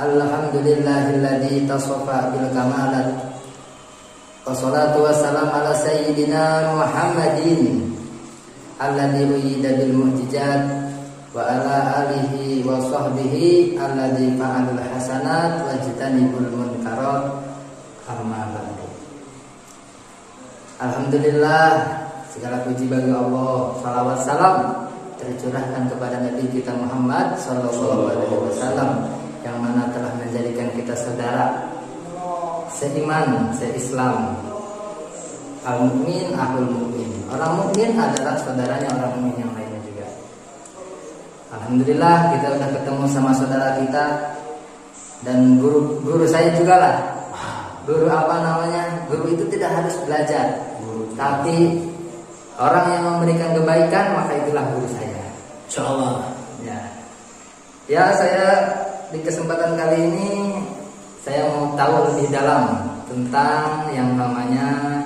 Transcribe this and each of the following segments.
Alhamdulillahilladzi tasafa bil kamalat. Wassalatu wassalamu ala sayyidina Muhammadin alladzi uyida bil mu'jizat wa ala alihi wa sahbihi alladzi fa'alul hasanat wa jitanibul munkarat. Amma ba'du. Alhamdulillah, segala puji bagi Allah, salawat salam tercurahkan kepada Nabi kita Muhammad sallallahu alaihi wasallam yang mana telah menjadikan kita saudara seiman, seislam. Al-mu'min akhul mu'min. Orang mukmin adalah saudaranya orang mukmin yang lainnya juga. Alhamdulillah kita sudah ketemu sama saudara kita dan guru saya juga lah. Guru apa namanya? Guru itu tidak harus belajar, tapi orang yang memberikan kebaikan maka itulah guru saya. Insyaallah. Ya, saya di kesempatan kali ini saya mau tahu lebih dalam tentang yang namanya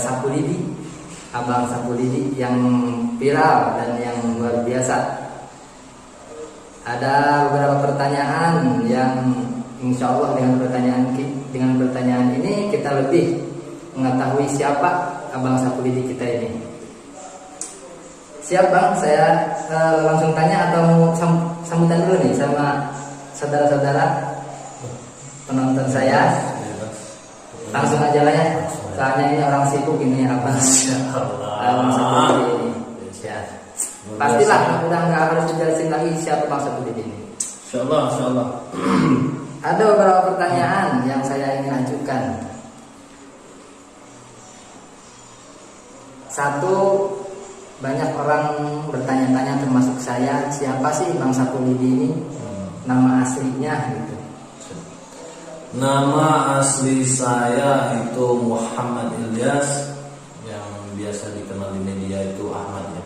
sapu lidi, abang sapu lidi yang viral dan yang luar biasa. Ada beberapa pertanyaan yang insya Allah dengan pertanyaan ini kita lebih mengetahui siapa abang sapu lidi kita ini. Siap bang, saya langsung tanya atau sambutan dulu nih sama saudara-saudara penonton saya. Langsung aja lah ya. Soalnya ini orang sibuk ini abang sapu lidi ini. Ya. Pastilah udah nggak harus dijelasin lagi siapa bang sapu lidi ini. Insyaallah. Ada beberapa pertanyaan yang saya ingin ajukan. Satu, banyak orang bertanya-tanya termasuk saya, siapa sih Bang Sapu Lidi ini? Nama aslinya gitu. Nama asli saya itu Muhammad Ilyas, yang biasa dikenal di media itu Ahmad ya.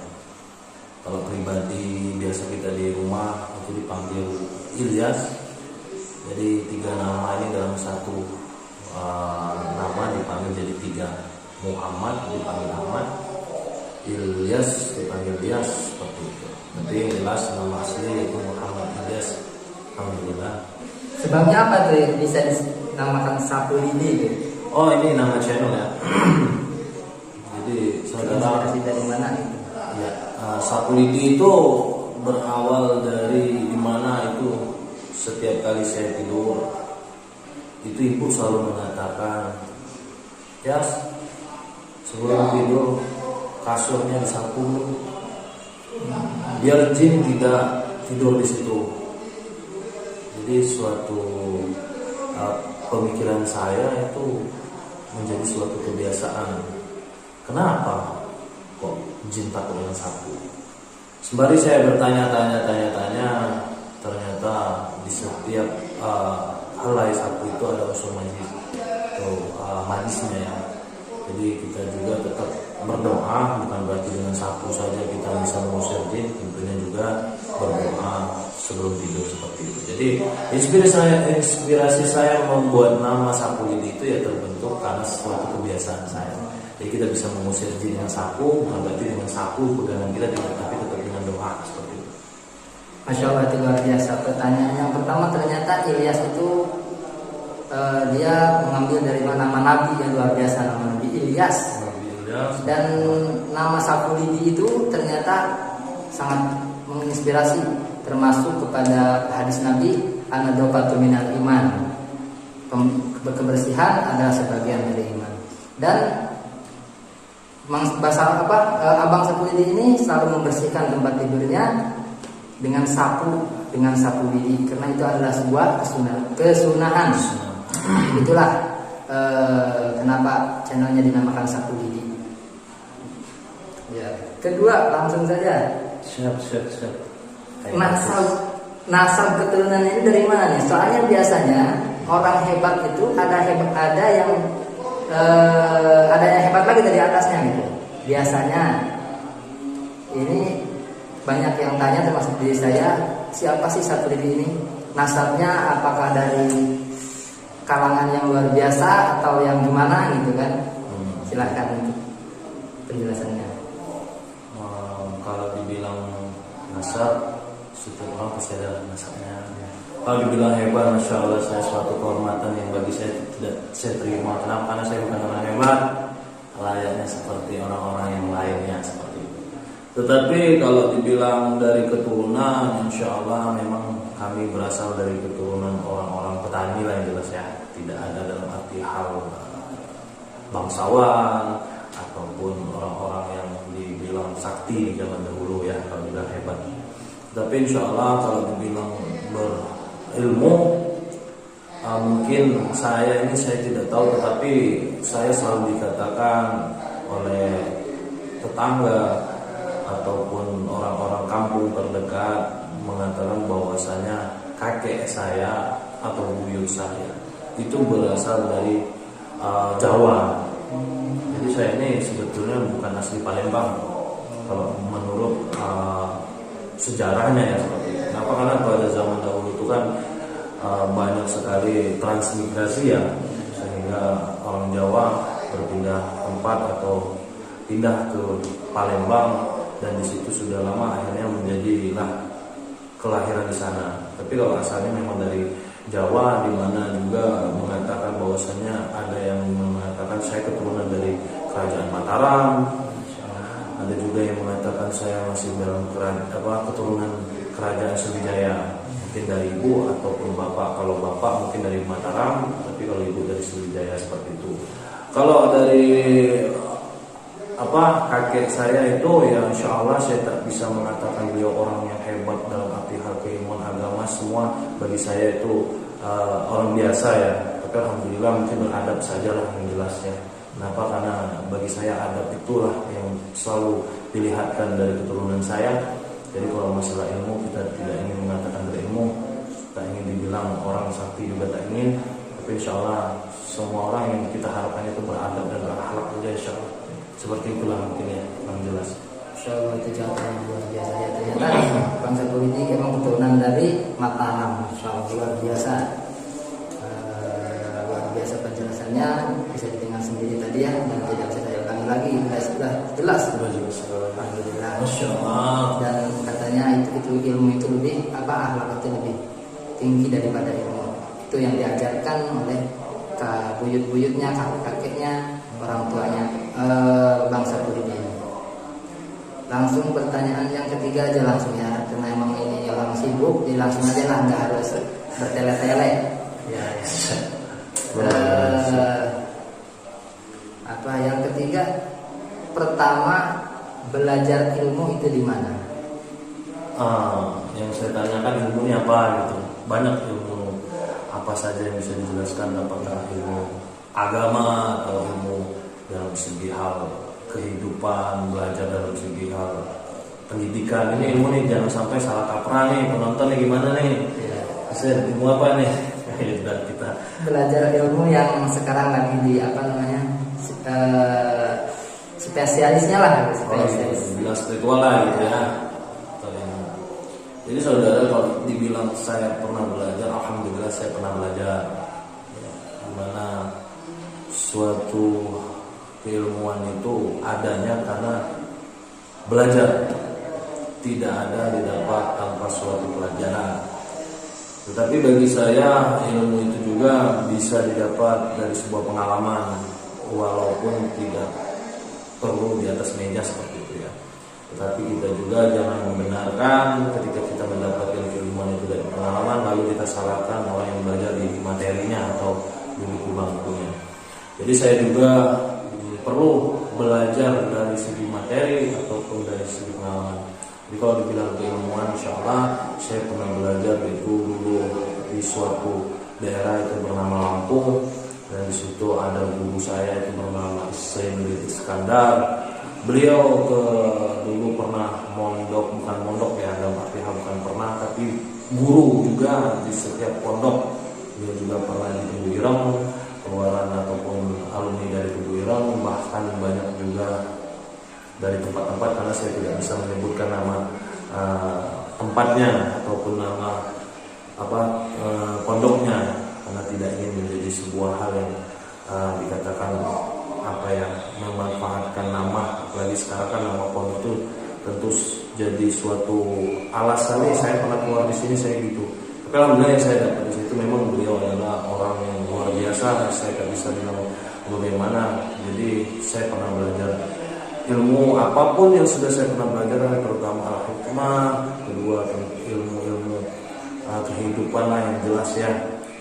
Kalau pribadi biasa kita di rumah itu dipanggil Ilyas. Jadi 3 nama ini dalam satu nama dipanggil jadi 3. Muhammad dipanggil Ahmad, Ilyas dipanggil Ilyas, seperti itu. Nanti yang jelas nama asli yaitu Muhammad Ilyas. Alhamdulillah. Sebabnya apa tuh bisa dinamakan Sapu Lidi gitu? Oh, ini nama channel ya. Jadi saudara dari mana gitu? Ya, Sapu Lidi itu berawal dari dimana itu setiap kali saya tidur itu ibu selalu mengatakan, ya sebelum tidur kasurnya disapu biar jin tidak tidur di situ. Jadi suatu pemikiran saya itu menjadi suatu kebiasaan. Kenapa kok jin takut dengan sapu? Sembari saya bertanya-tanya, ternyata di setiap helai sapu itu ada unsur magis atau magisnya ya. Jadi kita juga tetap berdoa, bukan berarti dengan sapu saja kita bisa mengusir jin, tentunya juga berdoa sebelum tidur seperti itu. Jadi inspirasi saya membuat nama Sapu Lidi itu ya terbentuk karena suatu kebiasaan saya. Jadi kita bisa mengusir jin dengan sapu, bukan berarti dengan sapu pegangan kita, tapi tetap dengan doa seperti itu. Masya Allah, itu luar biasa. Pertanyaan yang pertama, ternyata Ilyas itu dia mengambil dari nama Nabi yang luar biasa, nama Nabi Ilyas. Dan nama Sapu Lidi itu ternyata sangat menginspirasi, termasuk kepada hadis Nabi, an-nadhafatu minal iman. Kebersihan adalah sebagian dari iman. Dan abang Sapu Lidi ini selalu membersihkan tempat tidurnya dengan sapu lidi, karena itu adalah sebuah kesunahan. Itulah kenapa channelnya dinamakan Sapu Lidi. Ya. Kedua, langsung saja. Siap. Nasab keturunan ini dari mana nih? Soalnya biasanya orang hebat itu ada yang hebat lagi dari atasnya gitu. Biasanya ini banyak yang tanya termasuk diri saya, siapa sih Sapu Lidi ini? Nasabnya apakah dari kalangan yang luar biasa atau yang gimana gitu kan? Silahkan untuk penjelasannya. Kalau dibilang nasab, setiap orang pasti ada nasabnya. Kalau dibilang hebat, masya Allah, saya suatu kehormatan yang bagi saya tidak saya terima. Kenapa? Karena saya bukan orang hebat, layaknya seperti orang-orang yang lainnya seperti itu. Tetapi kalau dibilang dari keturunan, insya Allah memang kami berasal dari keturunan orang-orang petani lah yang jelas ya. Tidak ada dalam arti hal bangsawan ataupun orang-orang yang dibilang sakti di zaman dahulu ya, kalau dibilang hebat. Tapi insya Allah kalau dibilang berilmu, mungkin saya tidak tahu, tetapi saya selalu dikatakan oleh tetangga ataupun orang-orang kampung terdekat mengatakan bahwasanya kakek saya atau buyut saya itu berasal dari Jawa. Jadi saya ini sebetulnya bukan asli Palembang kalau menurut sejarahnya ya seperti itu. Kenapa? Karena pada zaman dahulu itu kan banyak sekali transmigrasi ya, sehingga orang Jawa berpindah tempat atau pindah ke Palembang, dan di situ sudah lama akhirnya menjadilah kelahiran di sana. Tapi kalau asalnya memang dari Jawa, di mana juga mengatakan bahwasanya ada yang mengatakan saya keturunan dari kerajaan Mataram, ada juga yang mengatakan saya masih dalam keturunan kerajaan Sriwijaya, mungkin dari ibu ataupun bapak. Kalau bapak mungkin dari Mataram, tapi kalau ibu dari Sriwijaya seperti itu. Kalau dari kakek saya itu ya insya Allah saya tak bisa mengatakan beliau orang yang hebat dalam arti hal keilmuan agama. Semua bagi saya itu orang biasa ya, tapi alhamdulillah mungkin beradab sajalah yang jelasnya. Kenapa? Karena bagi saya adab itulah yang selalu dilihatkan dari keturunan saya. Jadi kalau masalah ilmu, kita tidak ingin mengatakan berilmu, tak ingin dibilang orang sakti juga tak ingin, tapi insya Allah semua orang yang kita harapkan itu beradab dan berakhlak saja insya Allah. Seperti itulah mungkin ya, yang jelas. Insya Allah itu jawaban yang luar biasa ya. Ternyata bangsa politik emang keturunan dari Mataram. Insya Allah luar biasa. Luar biasa penjelasannya, bisa didengar sendiri tadi ya, dan tidak bisa saya ulangi lagi. Sudah jelas. Alhamdulillah. Masya Allah. Dan katanya itu ilmu itu lebih akhlak itu lebih tinggi daripada ilmu. Itu yang diajarkan oleh buyut-buyutnya, kakek-kakeknya, orang tuanya bangsa politik. Langsung pertanyaan yang ketiga aja langsung ya, karena emang ini orang sibuk, jadi langsung aja lah, nggak harus bertele-tele. Ya. Yang ketiga, pertama belajar ilmu itu di mana? Yang saya tanyakan ilmunya apa gitu. Banyak ilmu apa saja yang bisa dijelaskan, apakah ilmu agama atau ilmu dalam segi hal kehidupan, belajar dalam segi hal pendidikan. Ini ilmu nih jangan sampai salah kaprah nih, penonton nih gimana nih? Saya ilmu apa nih? Dan kita belajar ilmu yang sekarang lagi di spesialisnya lah, spesialis. Bilang spiritual lah gitu ya. Jadi saudara, kalau dibilang saya pernah belajar, alhamdulillah saya pernah belajar. Dimana suatu keilmuan itu adanya karena belajar, tidak ada didapat tanpa suatu pelajaran. Tetapi bagi saya ilmu itu juga bisa didapat dari sebuah pengalaman, walaupun tidak perlu di atas meja seperti itu ya. Tetapi kita juga jangan membenarkan ketika kita mendapatkan keilmuan itu dari pengalaman lalu kita salahkan orang yang belajar di materinya atau di buku bangkunya. Jadi saya juga perlu belajar dari segi materi ataupun dari segi pengalaman. Jadi kalau dibilang keilmuan, insya Allah saya pernah belajar itu dulu di suatu daerah itu bernama Lampung, dan di situ ada guru saya itu bernama Sayyid Iskandar. Beliau dulu pernah mondok, bukan mondok ya, dalam arti bukan pernah, tapi guru juga di setiap pondok. Dia juga pernah di Tugu Ireng, keluaran ataupun alumni dari Tugu Ireng, bahkan banyak juga dari tempat-tempat, karena saya tidak bisa menyebutkan nama tempatnya ataupun nama pondoknya, karena tidak ingin menjadi sebuah hal yang dikatakan memanfaatkan nama. Apalagi sekarang kan nama pondok itu tentu jadi suatu alasan nih saya pernah keluar di sini saya gitu. Tapi alhamdulillah yang saya dapat di situ memang beliau adalah orang yang luar biasa. Saya tidak bisa bilang bagaimana. Jadi saya pernah belajar ilmu apapun yang sudah saya pernah belajar, terutama al-hikmah, kedua ilmu kehidupan lah yang jelas ya.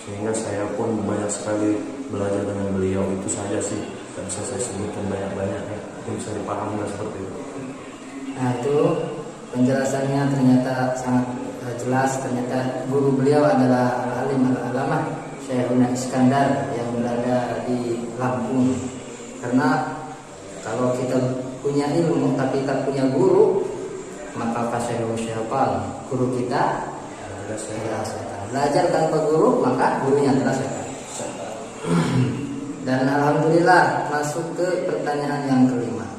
Sehingga saya pun banyak sekali belajar dengan beliau. Itu saja sih, dan bisa saya sebutkan banyak-banyak ya. Mungkin bisa dipahami seperti itu. Nah itu penjelasannya ternyata sangat jelas. Ternyata guru beliau adalah Al-Alim Al-Alamah Syekhuna Iskandar yang berada di Lampung. Karena kalau kita punya ilmu tapi tak punya guru, maka fasyaihu syaitan, guru kita adalah setan. Belajar tanpa guru, maka gurunya adalah setan. Dan alhamdulillah masuk ke pertanyaan yang kelima.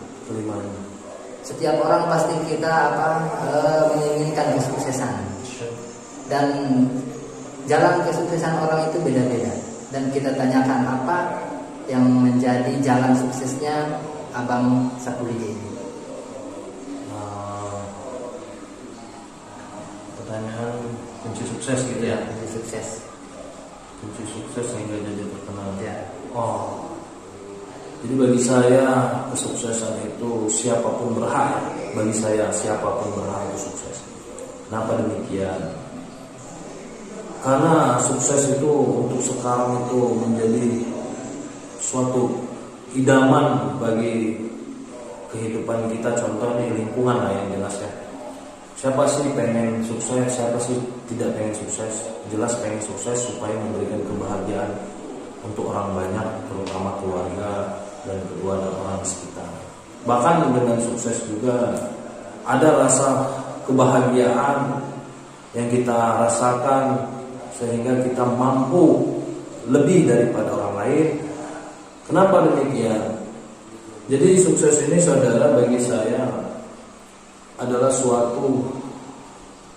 Setiap orang pasti kita menginginkan kesuksesan. Dan jalan kesuksesan orang itu beda-beda. Dan kita tanyakan apa yang menjadi jalan suksesnya Abang Sapulidi ini. Pertanyaan kunci sukses gitu ya? Kunci sukses. Kunci sukses sehingga jadi terkenal. Ya. Jadi bagi saya kesuksesan itu siapapun berhak. Bagi saya siapapun berhak untuk sukses. Kenapa demikian? Karena sukses itu untuk sekarang itu menjadi suatu idaman bagi kehidupan kita. Contohnya lingkungan lah yang jelas ya. Siapa sih pengen sukses? Siapa sih tidak pengen sukses? Jelas pengen sukses supaya memberikan kebahagiaan untuk orang banyak, terutama keluarga dan kedua dan orang sekitar. Bahkan dengan sukses juga ada rasa kebahagiaan yang kita rasakan sehingga kita mampu lebih daripada orang lain. Kenapa demikian? Jadi sukses ini saudara bagi saya adalah suatu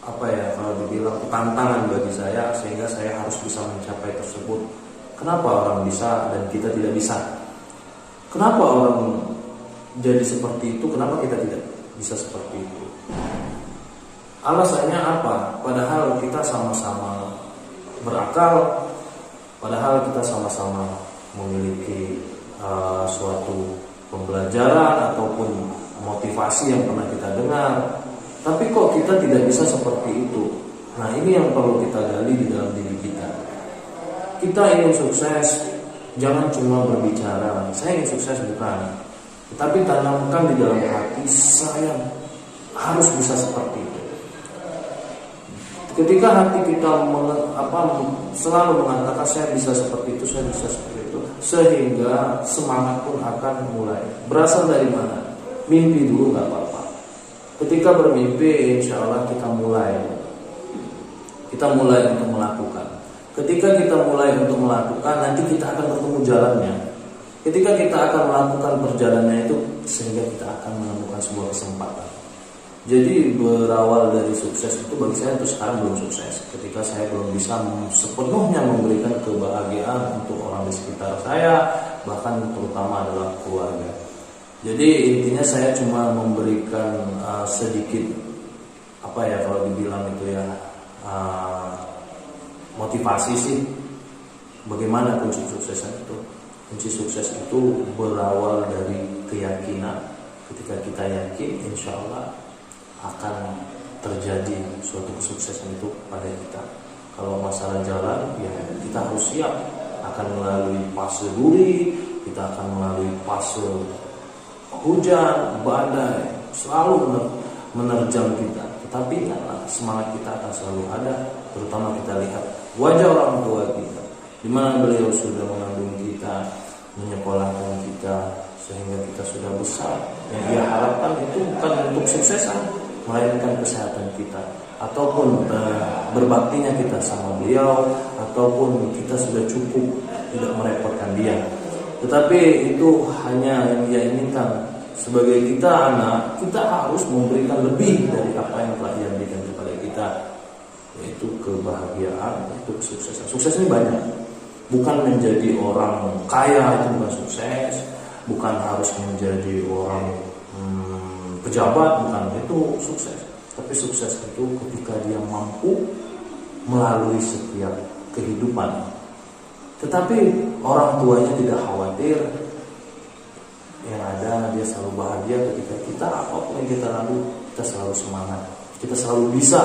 kalau dibilang tantangan bagi saya, sehingga saya harus bisa mencapai tersebut. Kenapa orang bisa dan kita tidak bisa? Kenapa orang jadi seperti itu? Kenapa kita tidak bisa seperti itu? Alasannya apa? Padahal kita sama-sama berakal, padahal kita sama-sama memiliki suatu pembelajaran ataupun motivasi yang pernah kita dengar. Tapi kok kita tidak bisa seperti itu? Nah, ini yang perlu kita gali di dalam diri kita. Kita ingin sukses, jangan cuma berbicara saya ingin sukses, bukan, tetapi tanamkan di dalam hati saya harus bisa seperti itu. Ketika hati kita selalu mengatakan saya bisa seperti itu, saya bisa seperti itu, sehingga semangat pun akan mulai berasal dari mana? Mimpi dulu nggak apa-apa. Ketika bermimpi, insya Allah kita mulai untuk melakukan. Ketika kita mulai untuk melakukan, nanti kita akan bertemu jalannya. Ketika kita akan melakukan perjalanannya itu, sehingga kita akan menemukan sebuah kesempatan. Jadi berawal dari sukses itu bagi saya untuk sekarang belum sukses. Ketika saya belum bisa sepenuhnya memberikan kebahagiaan untuk orang di sekitar saya, bahkan terutama adalah keluarga. Jadi intinya saya cuma memberikan sedikit kalau dibilang itu ya motivasi sih. Bagaimana kunci sukses itu? Kunci sukses itu berawal dari keyakinan. Ketika kita yakin, insya Allah akan terjadi suatu kesuksesan itu pada kita. Kalau masalah jalan, ya kita harus siap. Akan melalui fase duri, kita akan melalui fase hujan, badai, selalu menerjang kita. Tetapi ingatlah, semangat kita akan selalu ada. Terutama kita lihat wajah orang tua kita, di mana beliau sudah mengandung kita, menyekolahkan kita, sehingga kita sudah besar. Yang dia harapkan itu bukan untuk suksesan, melainkan kesehatan kita, ataupun berbaktinya kita sama beliau, ataupun kita sudah cukup tidak merepotkan dia. Tetapi itu hanya yang dia inginkan. Sebagai kita anak, kita harus memberikan lebih dari apa yang telah dia berikan kepada kita, yaitu kebahagiaan, yaitu kesuksesan. Sukses ini banyak. Bukan menjadi orang kaya itu bukan sukses, bukan harus menjadi orang pejabat, bukan itu sukses. Tapi sukses itu ketika dia mampu melalui setiap kehidupan. Tetapi orang tuanya tidak khawatir. Yang ada dia selalu bahagia ketika kita apapun yang kita lalu, kita selalu semangat, kita selalu bisa.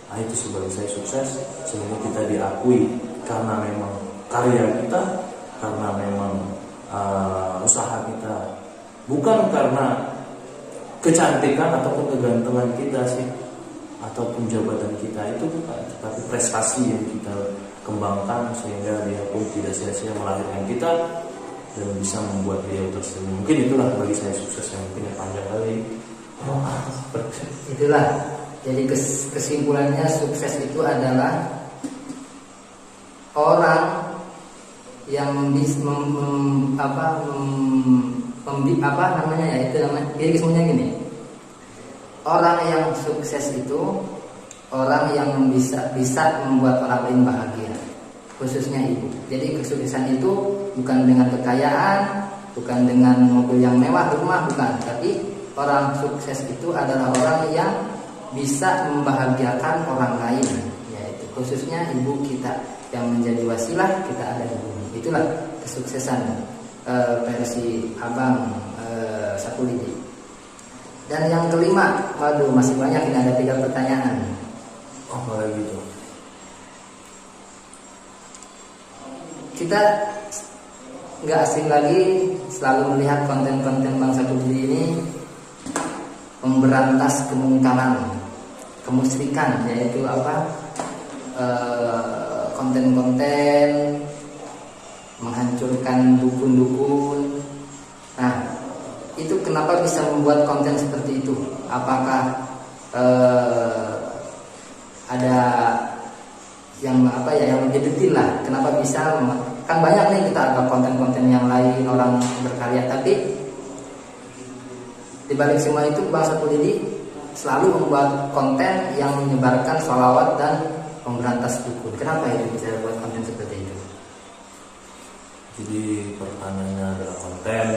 Nah, itu sebagai saya sukses, sehingga kita diakui karena memang karya kita, karena memang usaha kita, bukan karena kecantikan ataupun kegantengan kita sih, ataupun jabatan kita, itu bukan, tetapi prestasi yang kita kembangkan sehingga dia pun tidak sia-sia melahirkan kita dan bisa membuat dia tersenyum. Mungkin itulah bagi saya sukses yang mungkin panjang kali. Itulah. Jadi kesimpulannya sukses itu adalah orang yang bisa jadi semuanya gini. Orang yang sukses itu orang yang bisa membuat orang lain bahagia, khususnya ibu. Jadi kesuksesan itu bukan dengan kekayaan, bukan dengan mobil yang mewah, rumah, bukan. Tapi orang sukses itu adalah orang yang bisa membahagiakan orang lain, yaitu khususnya ibu kita yang menjadi wasilah kita ada di bumi. Itulah kesuksesan versi Abang Sapulidi. Dan yang kelima, waduh masih banyak, ini ada 3 pertanyaan. Oh, kayak gitu. Kita nggak asing lagi selalu melihat konten-konten Bang Sapulidi ini memberantas kemungkaran, kemusyrikan, yaitu konten-konten menghancurkan dukun-dukun. Nah, itu kenapa bisa membuat konten seperti itu? Apakah ada yang lebih detail lah? Kenapa bisa? Kan banyak nih kita ada konten-konten yang lain orang berkarya, tapi di balik semua itu Bang Sapulidi selalu membuat konten yang menyebarkan sholawat dan memberantas dukun. Kenapa itu bisa buat konten seperti itu? Jadi pertanyaannya adalah konten,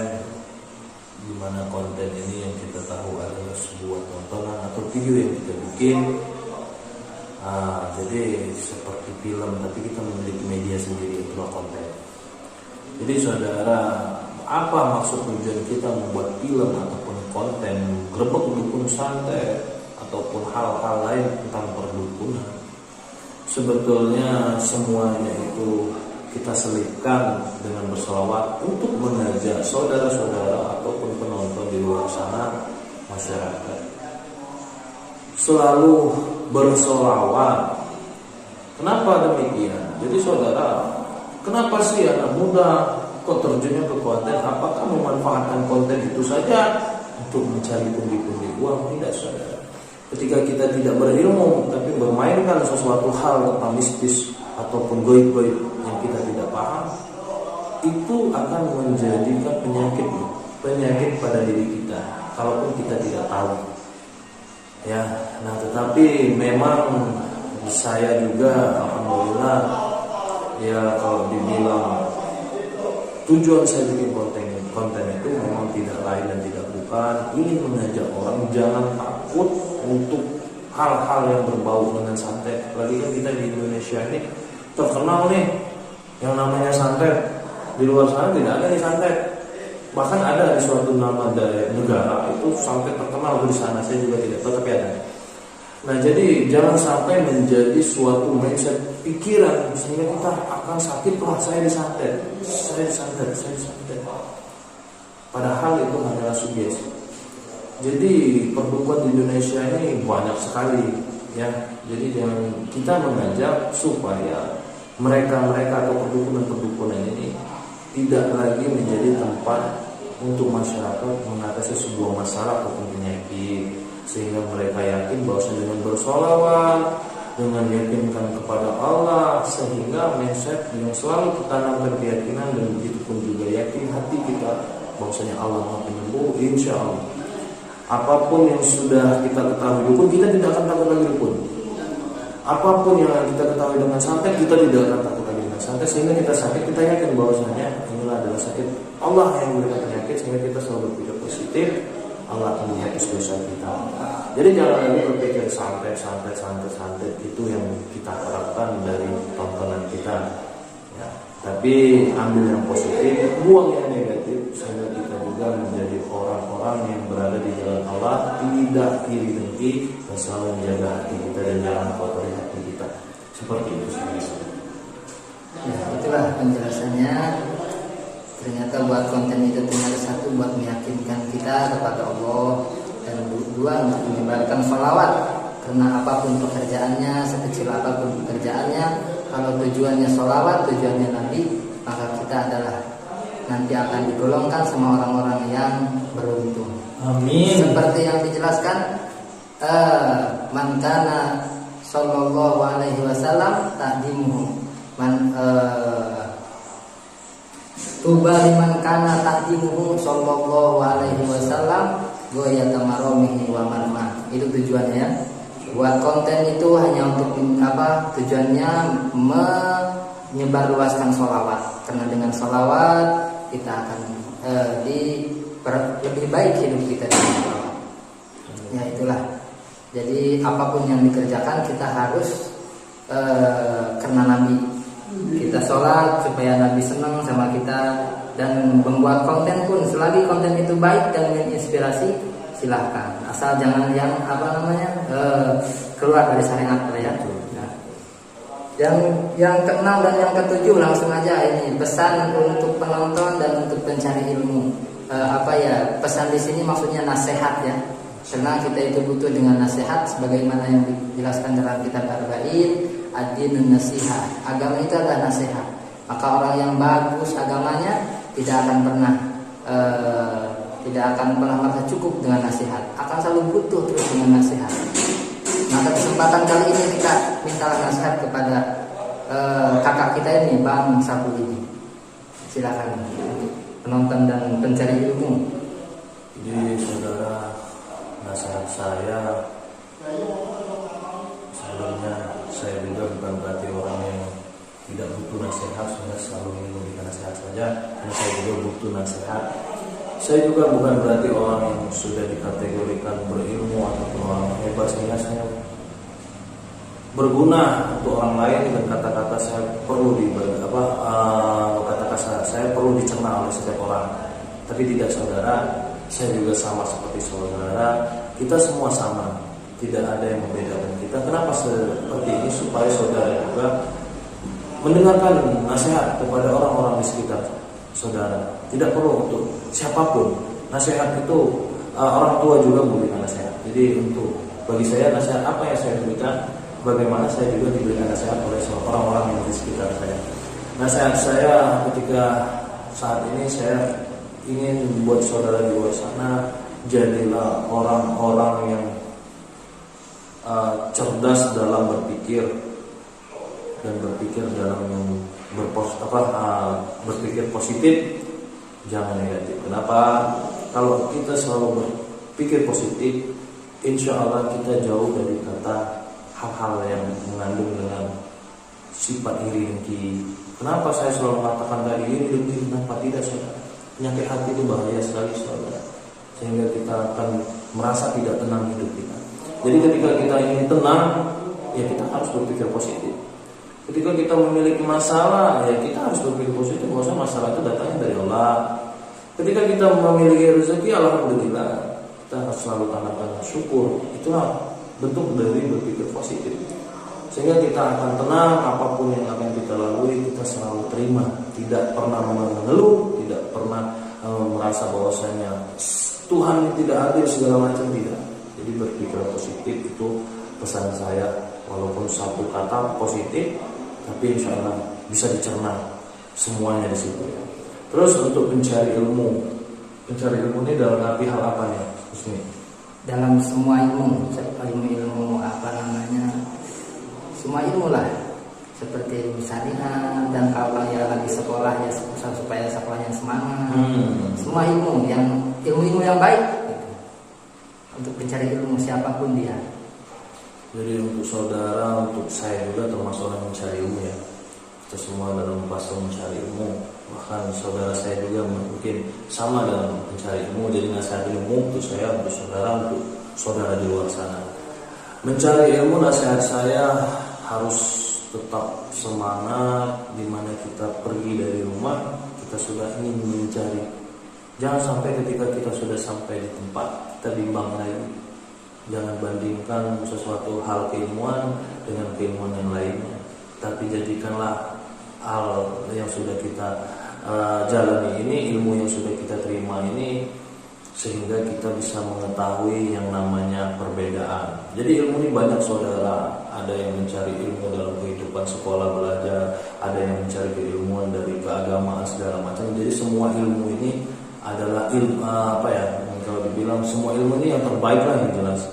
di mana konten ini yang kita tahu adalah sebuah tontonan atau video yang kita bikin. Jadi seperti film, tapi kita memiliki media sendiri, itulah konten. Jadi saudara, apa maksud tujuan kita membuat film ataupun konten gerbek dukun santet ataupun hal-hal lain tentang perdukunan? Sebetulnya semuanya itu kita selipkan dengan berselawat untuk mengajak saudara-saudara ataupun penonton di luar sana, masyarakat, selalu bersolawat. Kenapa demikian? Jadi saudara, kenapa sih anak muda kok terjunnya ke konten? Apakah memanfaatkan konten itu saja untuk mencari pundi-pundi uang? Tidak, saudara. Ketika kita tidak berilmu tapi bermainkan sesuatu hal tentang mistis ataupun goib-goib yang kita tidak paham, itu akan menjadikan penyakit pada diri kita kalaupun kita tidak tahu. Ya, nah tetapi memang saya juga alhamdulillah, ya kalau dibilang tujuan saya bikin konten itu memang tidak lain dan tidak bukan ingin mengajak orang jangan takut untuk hal-hal yang berbau dengan santet. Apalagi kan kita di Indonesia ini terkenal nih yang namanya santet. Di luar sana tidak ada nih santet. Bahkan ada di suatu nama dari negara itu sampai terkenal di sana, saya juga tidak tahu tapi ada. Nah, jadi jangan sampai menjadi suatu mindset pikiran sehingga kita akan sakit, wah saya disantet. Padahal itu hanyalah sugesti. Jadi perdukuhan di Indonesia ini banyak sekali, ya. Jadi kita mengajak supaya mereka atau perdukunan ini tidak lagi menjadi tempat untuk masyarakat mengatasi sebuah masalah ataupun penyakit, sehingga mereka yakin bahwa dengan bersolawat, dengan yakinkan kepada Allah, sehingga mindset yang selalu ditanamkan keyakinan dan begitu pun juga yakin hati kita bahwasanya Allah Maha Penyembuh, insya Allah. Apapun yang sudah kita ketahui dukun, kita tidak akan takut lagi dukun. Apapun yang kita ketahui dengan santet, kita tidak akan takut lagi dengan santet. Sehingga kita sakit, kita yakin bahwasanya inilah adalah sakit Allah yang memberikan penyakit, sehingga kita selalu berpikir positif Allah akan menghapus dosa kita. Jadi jangan lagi berpikir santai itu yang kita harapkan dari tontonan kita. Ya. Tapi ambil yang positif, buang yang negatif, sehingga kita juga menjadi orang-orang yang berada di jalan Allah, tidak iri dengki, dan selalu menjaga hati kita dan jangan kotori hati kita. Seperti itu sebenarnya. Ya, itulah penjelasannya. Ternyata buat konten itu ternyata satu buat meyakinkan kita kepada Allah, dan dua untuk menyebarkan sholawat. Karena apapun pekerjaannya, sekecil apapun pekerjaannya, kalau tujuannya sholawat, tujuannya Nabi, maka kita adalah nanti akan digolongkan sama orang-orang yang beruntung. Amin. Seperti yang dijelaskan, man kana sallallahu alaihi wasallam ta'dimuhu man tuba liman kana ta'dimuhu sallallahu alaihi wasallam ghayata maramihi wa marma. Itu tujuannya ya. Buat konten itu hanya untuk apa? Tujuannya menyebarluaskan sholawat. Karena dengan sholawat kita akan lebih baik hidup kita dengan sholawat. Ya itulah. Jadi apapun yang dikerjakan kita harus karena Nabi. Kita sholat supaya Nabi senang sama kita, dan membuat konten pun selagi konten itu baik dan menginspirasi, silahkan. Asal jangan yang keluar dari syariat ya. Nah, yang keenam dan yang ketujuh langsung aja ini pesan untuk penonton dan untuk pencari ilmu. Pesan di sini maksudnya nasihat ya. Karena kita itu butuh dengan nasihat sebagaimana yang dijelaskan dalam kitab Arba'in, ad-dinun nasihat. Agama itu adalah nasihat. Maka orang yang bagus agamanya tidak akan pernah merasa cukup dengan nasihat, akan selalu butuh terus dengan nasihat. Maka kesempatan kali ini kita mintalah nasihat kepada kakak kita ini, Bang Sapu ini. Silakan penonton dan pencari ilmu. Jadi saudara, nasihat saya sebelumnya, saya juga bukan berarti orang yang tidak butuh nasihat, saya selalu ingin memberikan nasihat saja, dan saya juga butuh nasihat. Saya juga bukan berarti orang yang sudah dikategorikan berilmu ataupun orang hebat, sehingga saya berguna untuk orang lain, dan kata-kata saya perlu saya perlu dicerna oleh setiap orang. Tapi tidak saudara, saya juga sama seperti saudara, kita semua sama, tidak ada yang membedakan kita. Kenapa seperti ini? Supaya saudara juga mendengarkan nasihat kepada orang-orang di sekitar saudara. Tidak perlu untuk siapapun. Nasihat itu orang tua juga memberikan nasihat. Jadi bagi saya nasihat apa yang saya berikan, bagaimana saya juga diberikan nasihat oleh orang-orang yang di sekitar saya. Nasihat saya ketika saat ini, saya ingin buat saudara di luar sana, jadilah orang-orang yang cerdas dalam berpikir, dan berpikir dalam berpikir positif, jangan negatif. Kenapa? Kalau kita selalu berpikir positif, insya Allah kita jauh dari kata hal-hal yang mengandung dengan sifat iri dengki. Kenapa saya selalu mengatakan tadi iri dengki? Kenapa tidak, saudara? Penyakit hati itu bahaya sekali, saudara, sehingga kita akan merasa tidak tenang hidup kita. Jadi ketika kita ingin tenang, ya kita harus berpikir positif. Ketika kita memiliki masalah, ya kita harus berpikir positif, bahwa masalah itu datangnya dari Allah. Ketika kita memiliki rezeki, alhamdulillah, kita harus selalu tanamkan syukur. Itulah bentuk dari berpikir positif, sehingga kita akan tenang. Apapun yang akan kita lalui, kita selalu terima, tidak pernah mengeluh, tidak pernah merasa bahwasanya Tuhan tidak adil segala macam, tidak. Jadi berpikir positif itu pesan saya, walaupun satu kata positif, tapi insya Allah bisa dicerna semuanya di situ. Terus untuk mencari ilmu ini dalam arti hal apa nih, Husni? Dalam semua ilmu, semua ilmu lah, seperti ilmu syariah, dan kalau yang lagi sekolah ya supaya sekolahnya semangat. Semua ilmu yang baik gitu. Untuk mencari ilmu siapapun dia. Jadi untuk saudara, untuk saya juga termasuk orang mencari ilmu ya. Kita semua dalam fase mencari ilmu. Bahkan saudara saya juga mungkin sama dalam mencari ilmu. Jadi nasihat ilmu untuk saya, untuk saudara di luar sana. Mencari ilmu, nasihat saya harus tetap semangat. Dimana kita pergi dari rumah, kita sudah ingin mencari. Jangan sampai ketika kita sudah sampai di tempat, kita bimbang lagi. Jangan bandingkan sesuatu hal keilmuan dengan keilmuan yang lainnya, tapi jadikanlah hal yang sudah kita jalani ini, ilmu yang sudah kita terima ini, sehingga kita bisa mengetahui yang namanya perbedaan. Jadi ilmu ini banyak saudara. Ada yang mencari ilmu dalam kehidupan sekolah belajar, ada yang mencari keilmuan dari keagamaan segala macam. Jadi semua ilmu ini adalah ilmu kalau dibilang semua ilmu ini yang terbaik lah yang jelas.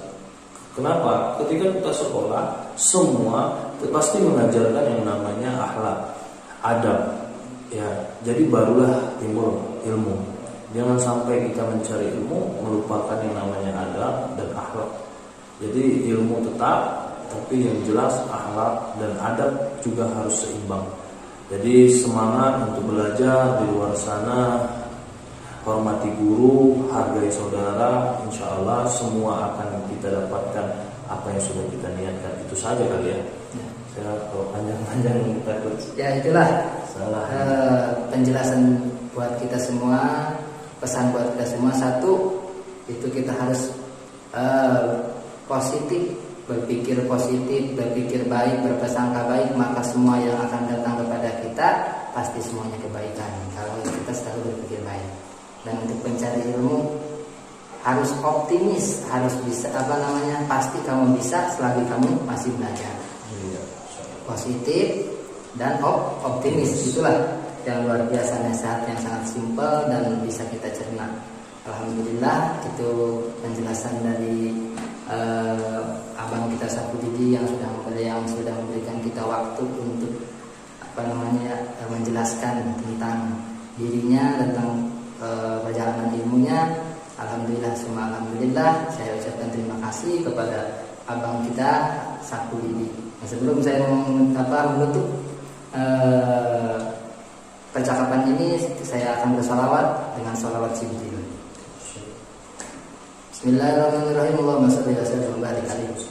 Kenapa? Ketika kita sekolah, semua pasti mengajarkan yang namanya akhlak, adab. Ya, jadi barulah timbul ilmu. Jangan sampai kita mencari ilmu melupakan yang namanya adab dan akhlak. Jadi ilmu tetap, tapi yang jelas akhlak dan adab juga harus seimbang. Jadi semangat untuk belajar di luar sana. Hormati guru, hargai saudara, insya Allah semua akan kita dapatkan apa yang sudah kita niatkan. Itu saja kali ya. Saya kalau panjang-panjang takut. Ya itulah salah. Penjelasan buat kita semua, pesan buat kita semua. Satu, itu kita harus positif, berpikir positif, berpikir baik, berprasangka baik, maka semua yang akan datang kepada kita pasti semuanya kebaikan. Kalau kita selalu berpikir baik. Dan untuk mencari ilmu harus optimis, harus bisa pasti kamu bisa selagi kamu masih belajar. Positif dan optimis, itulah yang luar biasa, nasihat yang sangat simpel dan bisa kita cerna. Alhamdulillah, itu penjelasan dari abang kita Safudidi yang sudah memberikan kita waktu untuk menjelaskan tentang dirinya, tentang perjalanan ilmunya. Alhamdulillah, semua alhamdulillah. Saya ucapkan terima kasih kepada abang kita Safudidi. Nah, sebelum saya menutup percakapan ini, saya akan bersalawat dengan salawat Jibril. Bismillahirrahmanirrahim. Allahumma shalli wa sallim wa barik alaihi.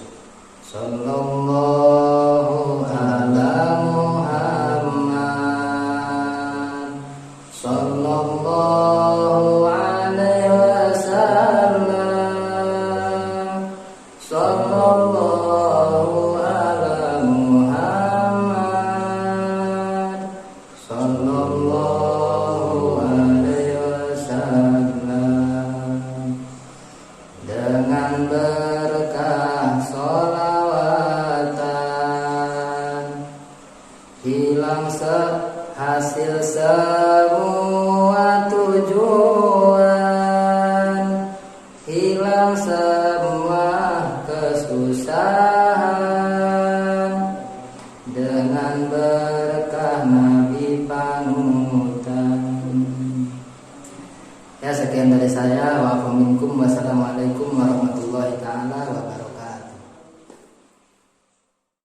Sallallahu ala Muhammad. Sallallahu alaihi wasallam. Sallallahu ala Muhammad. Sallallahu alaihi wasallam. Dengan berkah sholawatan, hilang hasil semua tujuan, hilang semua kesusahan, dengan berkah Nabi panutan. Ya, sekian dari saya. Wa minkum. Wassalamualaikum warahmatullahi taala wabarakatuh.